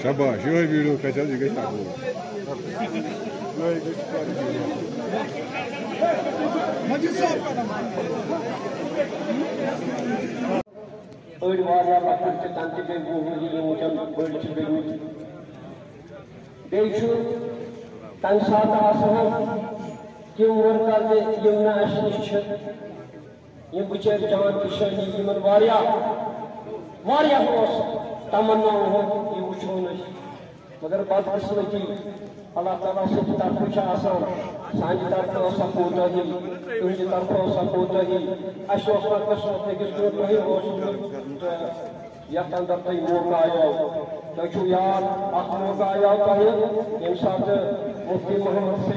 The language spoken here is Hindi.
शाबाश ये वीडियो कैसा जी गई आपको मजिद साहब का नाम बड़ी वारिया लक्ष्य से तंत्र के गुरु जी मुझे बड़ी चीज़ मिली देखो तंसात आसान क्यों वर्कर ने यमुना अश्निश ये बुचेर जान किशनी यमन वारिया वारिया होश तमन्ना हो ये उछो नहीं मगर बात किस्मती अल्लाह ताला से तरफ आसान सांझ तरफ सपोर्ट ही तुझे तरफ सपोर्ट ही अशोक कसरत के जो नहीं हो सकता या अंदर तई मौका आया तो यार आप मौका आया तो ये साथ मुफ्ती मोहम्मद